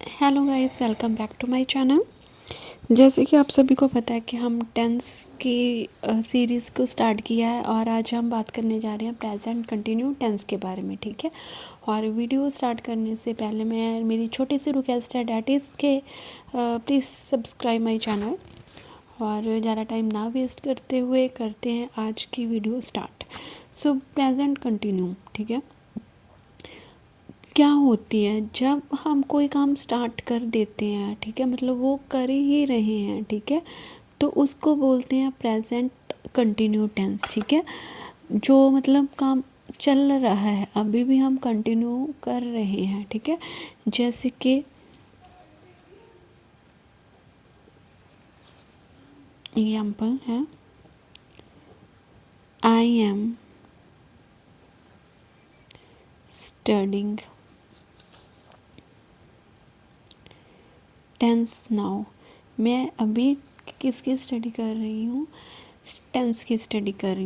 Hello guys, welcome back to my channel. जैसे कि आप सभी को पता है कि हम टेंस की सीरीज़ को स्टार्ट किया है और आज हम बात करने जा रहे हैं प्रेजेंट कंटिन्यू टेंस के बारे में। ठीक है, और वीडियो स्टार्ट करने से पहले मैं मेरी छोटी सी रिक्वेस्ट है, डैट इज़ के प्लीज़ सब्सक्राइब माय चैनल। और ज़्यादा टाइम ना वेस्ट करते हुए करते हैं आज की वीडियो स्टार्ट। सो प्रेजेंट कंटिन्यू, ठीक है, क्या होती है जब हम कोई काम स्टार्ट कर देते हैं, ठीक है, मतलब वो कर ही रहे हैं, ठीक है, तो उसको बोलते हैं प्रेजेंट कंटिन्यू टेंस। ठीक है, जो मतलब काम चल रहा है, अभी भी हम कंटिन्यू कर रहे हैं। ठीक है, जैसे कि एग्जाम्पल है, I am studying tense now. मैं अभी किसकी स्टडी कर रही हूँ? टेंस की स्टडी कर रही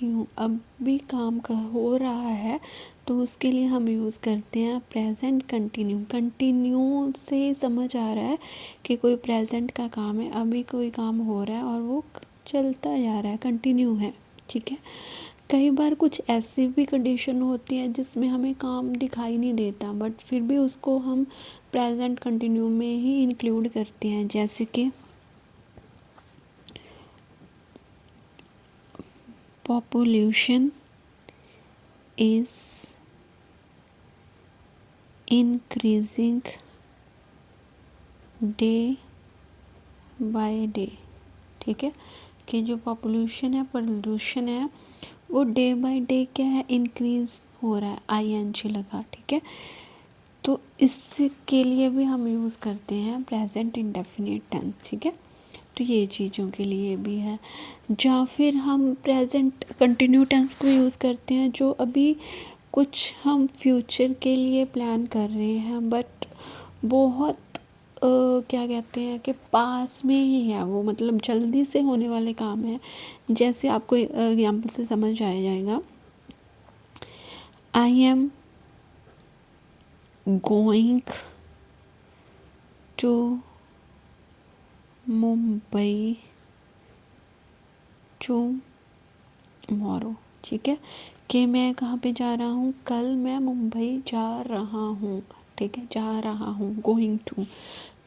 हूँ। अभी काम का हो रहा है तो उसके लिए हम यूज़ करते हैं प्रेजेंट कंटिन्यू। कंटिन्यू से समझ आ रहा है कि कोई प्रेजेंट का काम है, अभी कोई काम हो रहा है और वो चलता जा रहा है, कंटिन्यू है। ठीक है, कई बार कुछ ऐसी भी कंडीशन होती है जिसमें हमें काम दिखाई नहीं देता, बट फिर भी उसको हम प्रेजेंट कंटिन्यू में ही इंक्लूड करते हैं। जैसे कि population is increasing day by day. ठीक है, कि जो पॉपुलेशन है, पोल्यूशन है, वो डे बाय डे क्या है, इंक्रीज हो रहा है, आईएनजी लगा। ठीक है, तो इसके लिए भी हम यूज़ करते हैं प्रेजेंट इंडेफिनिट टेंस। ठीक है, तो ये चीज़ों के लिए भी है। या फिर हम प्रेजेंट कंटिन्यू टेंस को यूज़ करते हैं जो अभी कुछ हम फ्यूचर के लिए प्लान कर रहे हैं, बट बहुत क्या कहते हैं कि पास में ही है वो, मतलब जल्दी से होने वाले काम है। जैसे आपको एग्जांपल से समझ आ जाएगा, I am going to Mumbai tomorrow. ठीक है, कि मैं कहाँ पे जा रहा हूँ, कल मैं मुंबई जा रहा हूँ। ठीक है, जा रहा हूँ, गोइंग टू।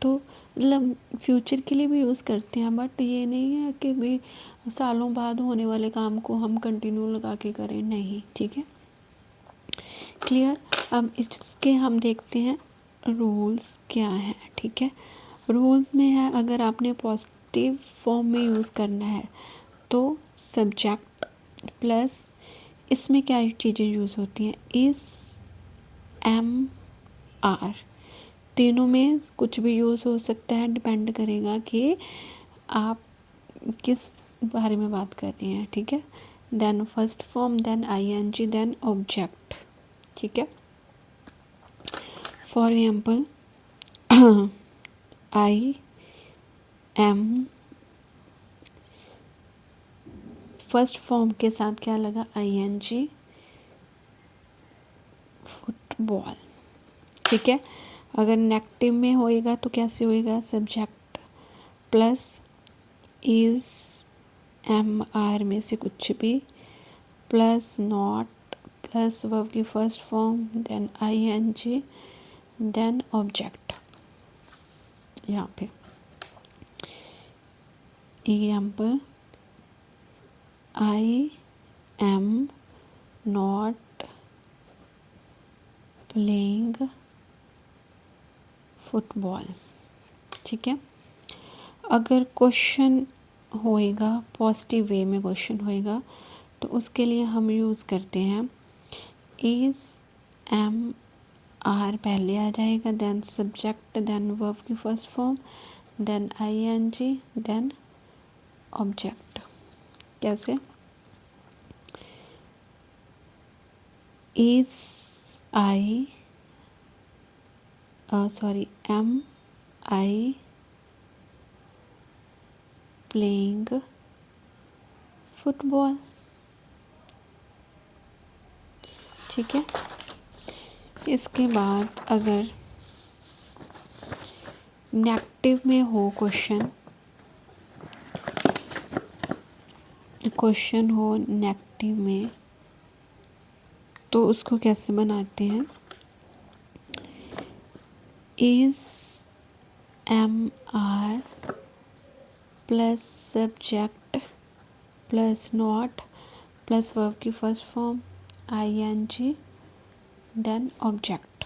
तो मतलब फ्यूचर के लिए भी यूज़ करते हैं, बट ये नहीं है कि भी सालों बाद होने वाले काम को हम कंटिन्यू लगा के करें, नहीं। ठीक है, क्लियर। अब इसके हम देखते हैं रूल्स क्या है। ठीक है, रूल्स में है, अगर आपने पॉजिटिव फॉर्म में यूज़ करना है तो सब्जेक्ट प्लस, इसमें क्या चीज़ें यूज़ होती हैं, इस, एम, आर, तीनों में कुछ भी यूज़ हो सकता है, डिपेंड करेगा कि आप किस बारे में बात कर रहे हैं। ठीक है, then first form, then ING, then object. ठीक है, for example I am, first form के साथ क्या लगा, आईएनजी, फुटबॉल। ठीक है, अगर नेगेटिव में होएगा तो कैसे होएगा, subject plus is, am, are में से कुछ भी, प्लस नॉट, प्लस वर्ब की first form, then ING, then object. यहाँ पे example, I am not playing football. ठीक है, अगर क्वेश्चन होएगा, पॉजिटिव वे में क्वेश्चन होएगा, तो उसके लिए हम यूज़ करते हैं इज, एम, आर पहले आ जाएगा, देन सब्जेक्ट, देन वर्ब की first form, then ING, then object. कैसे, is I, sorry, am I playing football. ठीक है, इसके बाद अगर नेगेटिव में हो क्वेश्चन हो नेगेटिव में, तो उसको कैसे बनाते हैं? Is am are plus subject plus not plus verb की first form ing then object.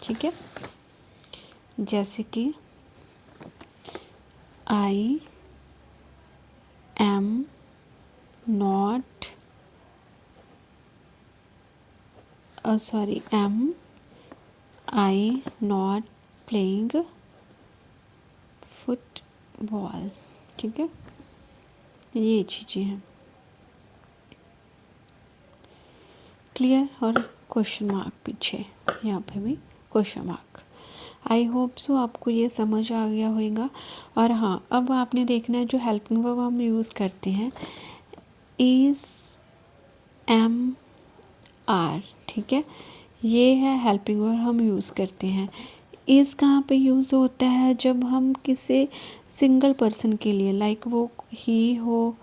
ठीक है, जैसे कि I am not am I not playing football. ठीक है, ये चीज़ें हैं। क्लियर? और क्वेश्चन मार्क पीछे, यहाँ पे भी क्वेश्चन मार्क। आई होप सो आपको ये समझ आ गया होगा। और हाँ, अब आपने देखना है जो हेल्पिंग वर्ब हम यूज़ करते हैं इज़ एम आर। ठीक है, ये है हेल्पिंग वर्ब हम यूज़ करते हैं। इज़ कहाँ पे यूज़ होता है? जब हम किसी सिंगल पर्सन के लिए, लाइक वो ही हो,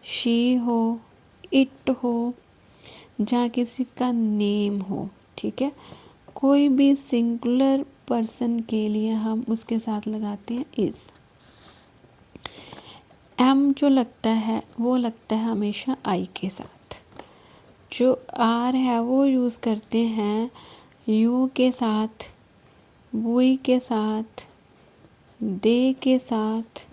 शी हो, इट हो, जहाँ किसी का नेम हो। ठीक है, कोई भी सिंगुलर पर्सन के लिए हम उसके साथ लगाते हैं इज़। एम जो लगता है वो लगता है हमेशा आई के साथ। जो आर है वो यूज़ करते हैं यू के साथ, वी के साथ, दे के साथ,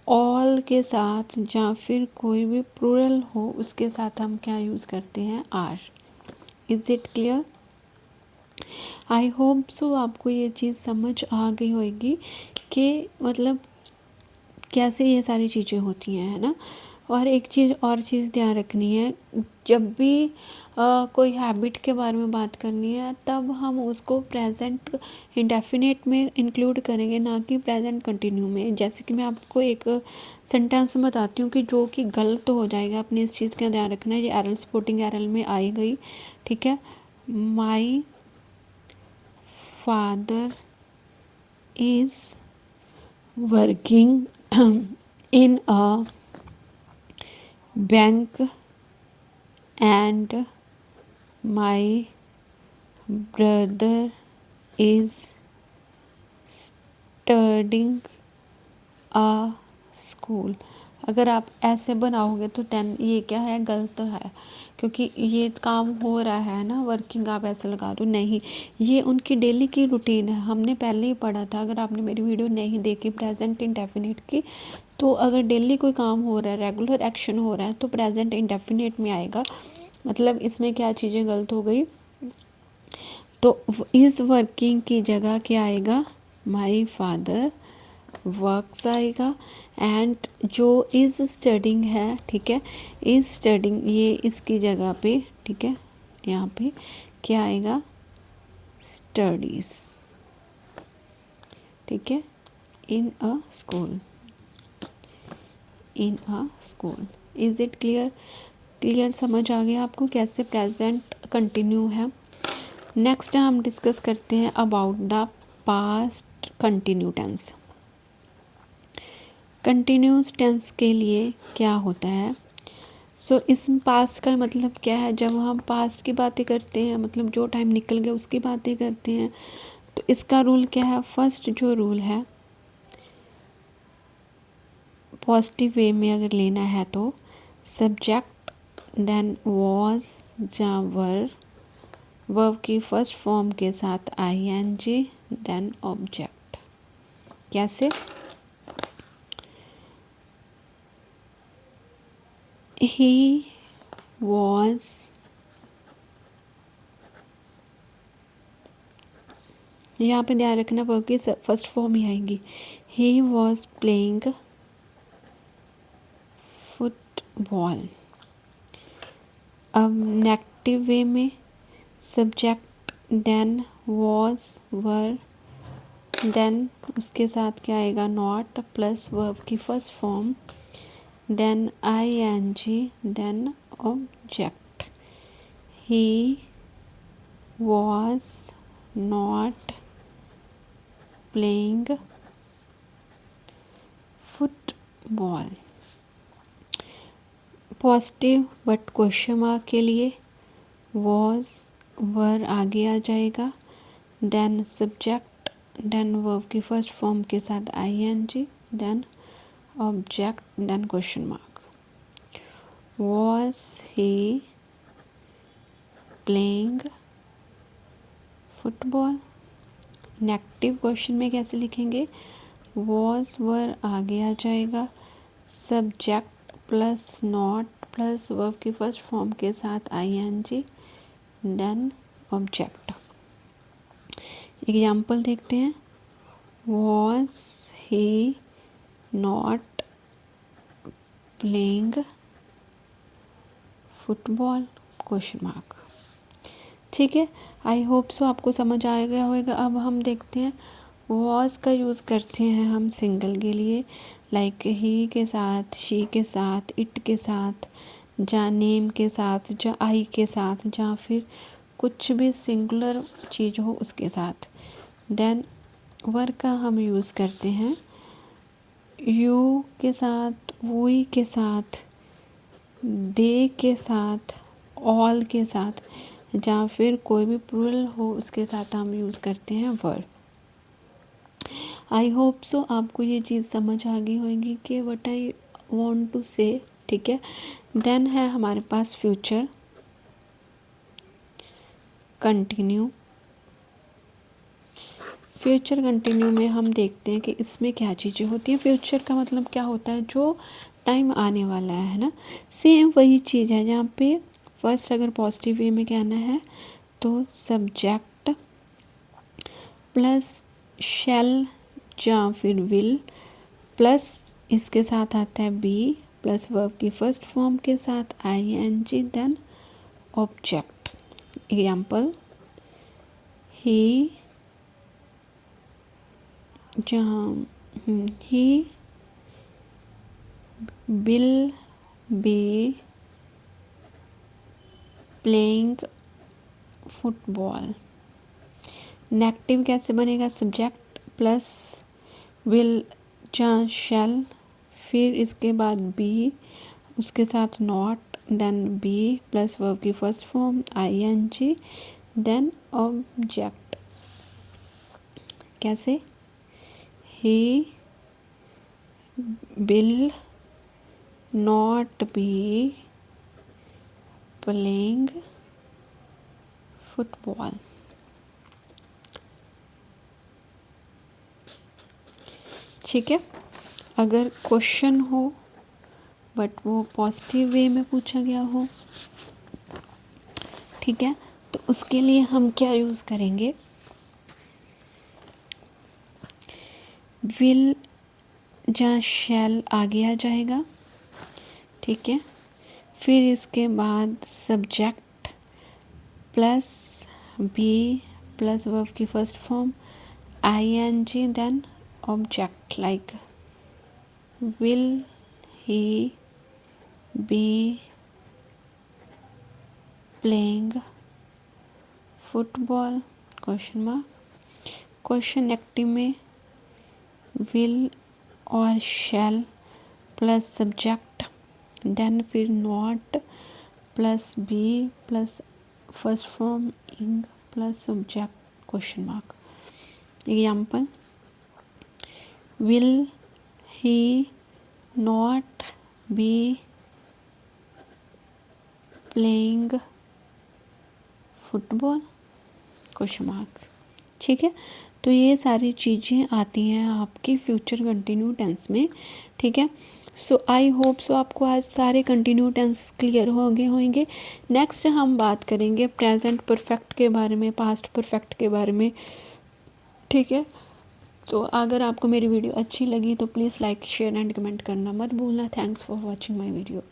ऑल के साथ, या फिर कोई भी प्लूरल हो उसके साथ हम क्या यूज़ करते हैं? Are. Is it clear? I hope so आपको ये चीज़ समझ आ गई होगी कि मतलब कैसे ये सारी चीज़ें होती हैं, है ना। और एक चीज़ ध्यान रखनी है, जब भी कोई हैबिट के बारे में बात करनी है तब हम उसको प्रेजेंट इंडेफिनिट में इंक्लूड करेंगे, ना कि प्रेजेंट कंटिन्यू में। जैसे कि मैं आपको एक सेंटेंस बताती हूँ कि जो कि गलत हो जाएगा, अपने इस चीज़ का ध्यान रखना है। ये एरल स्पोर्टिंग एरल में आई गई। ठीक है, my father is working in a bank and my brother is studying a school। अगर आप ऐसे बनाओगे तो ये क्या है? गलत है, क्योंकि ये काम हो रहा है ना, वर्किंग आप ऐसे लगा दो। नहीं, ये उनकी डेली की रूटीन है, हमने पहले ही पढ़ा था। अगर आपने मेरी वीडियो नहीं देखी प्रेजेंट इंडेफिनिट की, तो अगर डेली कोई काम हो रहा है, रेगुलर एक्शन हो रहा है, तो प्रेजेंट इंडेफिनिट में आएगा। मतलब इसमें क्या चीज़ें गलत हो गई, तो इस वर्किंग की जगह क्या आएगा? माई फादर वर्क्स आएगा। एंड जो इज़ स्टडिंग है, ठीक है, इज़ स्टडिंग, ये इसकी जगह पे, ठीक है, यहाँ पे क्या आएगा? स्टडीज़। ठीक है, in a school, in a school. Is it clear? Clear समझ आ गया आपको कैसे प्रेजेंट कंटिन्यू है। नेक्स्ट हम डिस्कस करते हैं about the past continue tense. Continuous tense के लिए क्या होता है? सो इस पास्ट का मतलब क्या है? जब हम पास्ट की बातें करते हैं, मतलब जो टाइम निकल गया उसकी बातें करते हैं, तो इसका रूल क्या है? फर्स्ट जो रूल है, पॉजिटिव वे में अगर लेना है तो सब्जेक्ट देन वॉज या वर, वर्ब की फर्स्ट फॉर्म के साथ ing देन ऑब्जेक्ट। कैसे? ही वॉज यहाँ पे ध्यान रखना, वर्ब की फर्स्ट फॉर्म ही आएगी। He was playing football. अब नेगेटिव वे में subject then was were then उसके साथ क्या आएगा? नॉट प्लस वर्ब की first form then ing then object. He was not playing ball. Positive but question mark के लिए वॉज वर आगे आ जाएगा, देन सब्जेक्ट, देन वर्ब की फर्स्ट फॉर्म के साथ ING, then object, then question mark. Was he playing football. Negative question में कैसे लिखेंगे, वॉज वर आगे आ जाएगा, subject plus not plus verb की फर्स्ट फॉर्म के साथ आईएनजी, देन ऑब्जेक्ट। एग्जाम्पल देखते हैं, was he not playing football, question mark. ठीक है, आई होप सो आपको समझ आ गया होगा। अब हम देखते हैं वॉज का यूज़ करते हैं हम सिंगल के लिए, लाइक ही के साथ, शी के साथ, इट के साथ, जा नेम के साथ, जा आई के साथ, या फिर कुछ भी सिंगुलर चीज़ हो उसके साथ। देन वर का हम यूज़ करते हैं यू के साथ, वी के साथ, दे के साथ, ऑल के साथ, या फिर कोई भी प्लूरल हो उसके साथ हम यूज़ करते हैं वर। आई होप सो आपको ये चीज़ समझ आ गई होगी कि व्हाट आई वांट टू से। ठीक है, देन है हमारे पास फ्यूचर कंटिन्यू। फ्यूचर कंटिन्यू में हम देखते हैं कि इसमें क्या चीज़ें होती हैं। फ्यूचर का मतलब क्या होता है, जो टाइम आने वाला है ना। सेम वही चीज़ है जहाँ पे फर्स्ट अगर पॉजिटिव वे में कहना है तो सब्जेक्ट प्लस शैल या फिर विल प्लस इसके साथ आता है बी प्लस वर्ब की फर्स्ट फॉर्म के साथ आईएनजी, देन ऑब्जेक्ट। एग्जाम्पल, ही जहाँ he will be playing football. Negative कैसे बनेगा, सब्जेक्ट प्लस विल या शैल, फिर इसके बाद बी, उसके साथ not, then be plus verb की first form ING, then object. कैसे, he will not be playing football. ठीक है, अगर क्वेश्चन हो बट वो पॉजिटिव वे में पूछा गया हो, ठीक है, तो उसके लिए हम क्या यूज़ करेंगे, विल या शैल आगे आ जाएगा। ठीक है, फिर इसके बाद subject plus be plus verb की first form ING, then object, like will he be playing football, question mark. Question negative में विल और शैल प्लस सब्जेक्ट, देन फिर not plus be plus first form ing plus subject, question mark. Example, will he not be playing football, question mark. ठीक है, तो ये सारी चीज़ें आती हैं आपके फ्यूचर कंटिन्यू टेंस में। ठीक है, सो आई होप सो आपको आज सारे कंटिन्यू टेंस क्लियर हो गए होंगे। नेक्स्ट हम बात करेंगे प्रेजेंट परफेक्ट के बारे में, पास्ट परफेक्ट के बारे में। ठीक है, तो अगर आपको मेरी वीडियो अच्छी लगी तो please like share and comment करना मत भूलना। Thanks for watching my video.